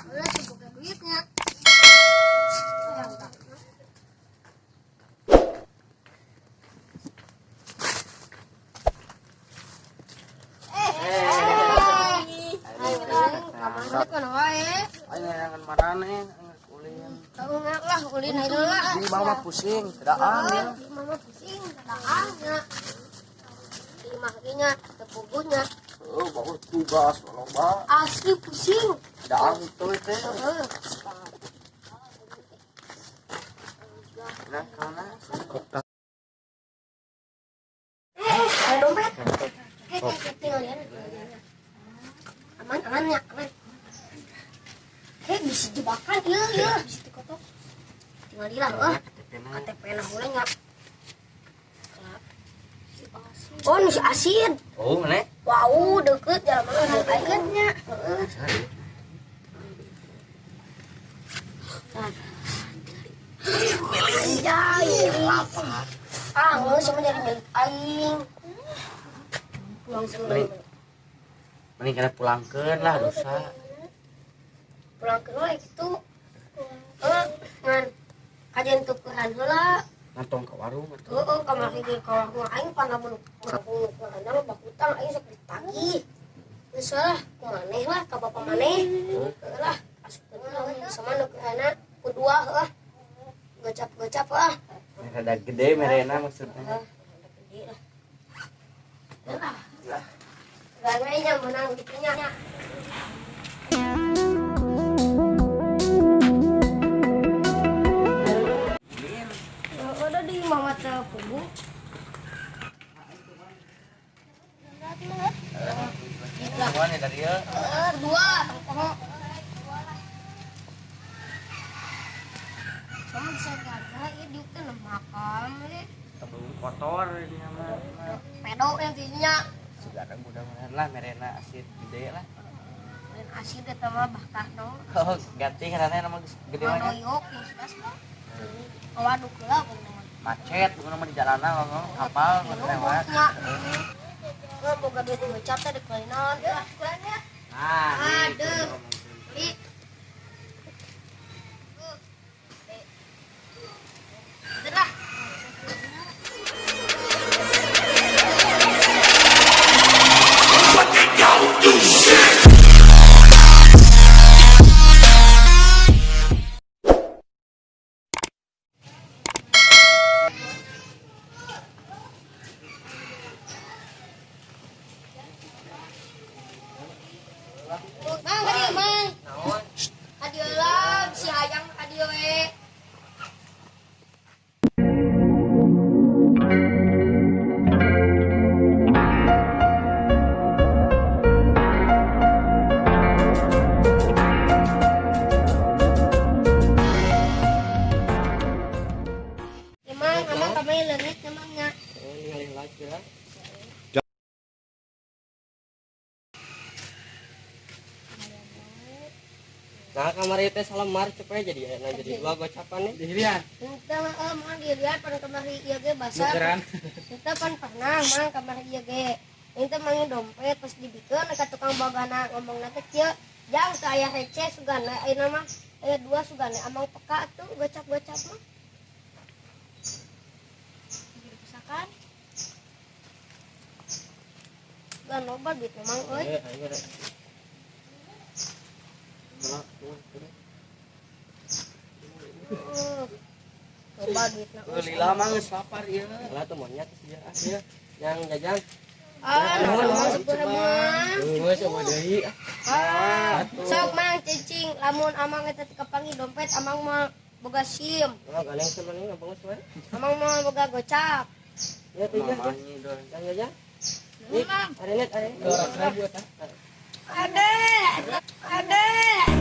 Udah sih bukan duitnya. Ulin aja lah. Di mama pusing, tidak aneh. Di mama pusing, tidak aneh. Di makanya tepugunya. Oh, bagus tugas lomba. Asli pusing. Tidak aneh tuh itu. Nah, mana? Ada dompet. Tinggal lihat. Aman, ya, aman. Bisa jebakan, iya, bisa dikotok. Tinggal lihat, KTP nah mulai nggak. Oh, ini si asin. Oh, mana? Wow, deket jalan mana deketnya. Anjay, lapar. Nggak sama jadi milik aing. Pulang sendiri. Mending kena pulangkeun lah dosa. Pulang ke rumah itu. Ngan kajian tukeran heula. Ngantong ke warung atuh. Heeh, kamar di warung aing panamun aku kana mah bakutang aing sok ditagih. Geus lah kumaneh lah ka bapa maneh. Heuh lah asupkeun lah sama nukeurana kedua heuh. Gocap lah. Rada gede merena maksudnya. Gede lah. Lah. Gangnya menang gitunya. Udah di mama tepugu. Mana dari ya? Dua. Sama bisa jaga ya di utara makan Tebung kotor ini mah. pedo intinya. Sudah ada mudah-mudahan lah merena asin gede lah. Dan asin eta mah bakah no. Oh, ganti karena nama gede mah. Doyok yang sudah sudah. Waduk lah pokoknya. Macet bukan nama di jalanan ngomong kapal lewat. Gua boga duit gocap teh dikalinan. Aduh. Beli. Udah. Mang, hadiah mang. Hadiah lah, si hayang hadiah we. Emang, amang kamay leungit emangnya. Ningali lagi lah. Nah, kamar itu salamar cepet jadi jadi dua gocapan nih. Dilihat. Kita mah dilihat pan kamar ieu ge basah. Kita pan pernah mang kamar ieu ge. Kita mang dompet pas dibikeun ka tukang bogana ngomongna teh kieu. Jang teu aya hece sugana ayeuna mah aya dua sugana amang peka tuh gocap-gocap mah. Dipisakan. Gan loba duit memang euy. Coba duitnya. Lila mah geus lapar ieu. Lah tuh monyet ya. Yang jajan. Geus coba deui. Sok mang cicing lamun amang eta kepangi dompet amang mah boga SIM. Oh, galeng sebenarnya bagus we. Amang mah boga gocap. Ya tuh ya. Yang jajan. Nih, arenet. 200.000 tah. Ade.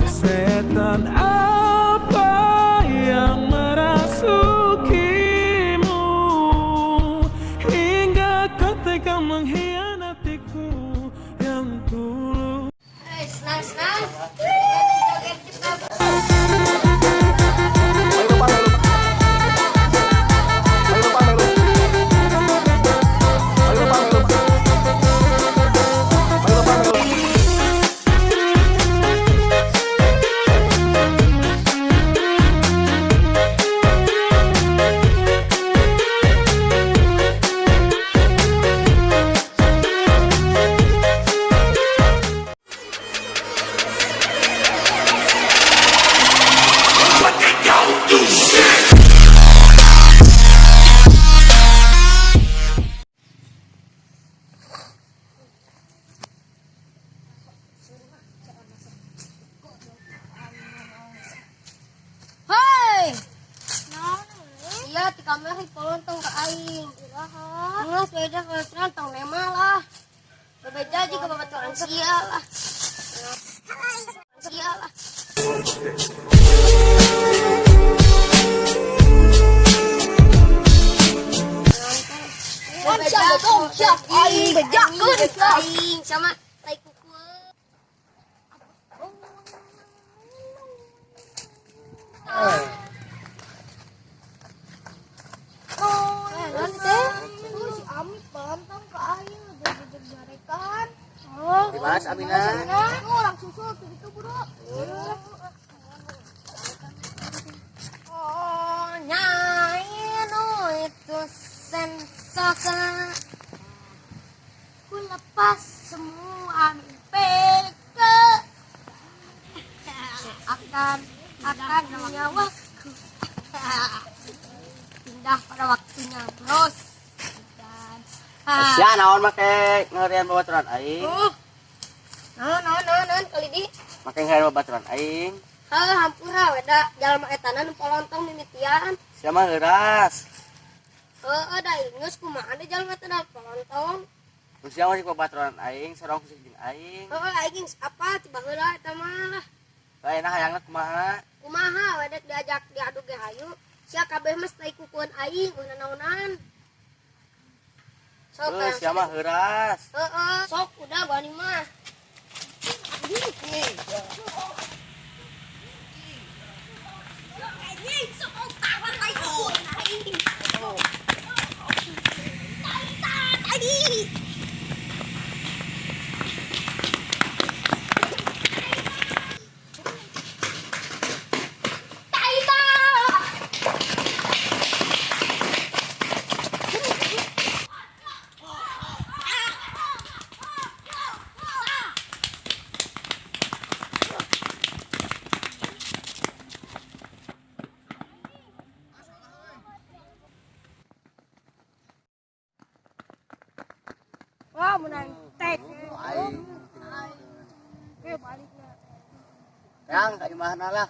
Setan apa yang merasukimu hingga kau tega mengkhianatiku yang tulus. Senang. hari polontong ke aing. Ngas beda kalau serantong nema lah. Bebeja juga babaturan sia lah. Sia lah. Siap aing bejakeun aing sama tai kuku. Si Amit pantang ke aing udah jarekan. Di mana si Amina? Orang susul tuh itu bro. Oh nyain itu sensasi. Ku lepas semua mimpi akan nyawaku pindah pada waktunya bros dan Sia naon make ngeureun babaturan aing? non kali di Make ngeureun babaturan aing. hampura weda jalma etana nu polontong mimitian Sia mah heuras. da ingeus kumaha da jalma teh polontong Mun sia mah babaturan aing sareng kusik jeung aing. aing apa tiba heula eta mah Lainna hayangna kumaha? kumaha wedek diajak diadu ge hayu sia kabeh mah tai kukuan aing naonan sok Sia mah heuras. sok udah bani mah wah menang tek Aing. baliknya Yang ka imahna lah.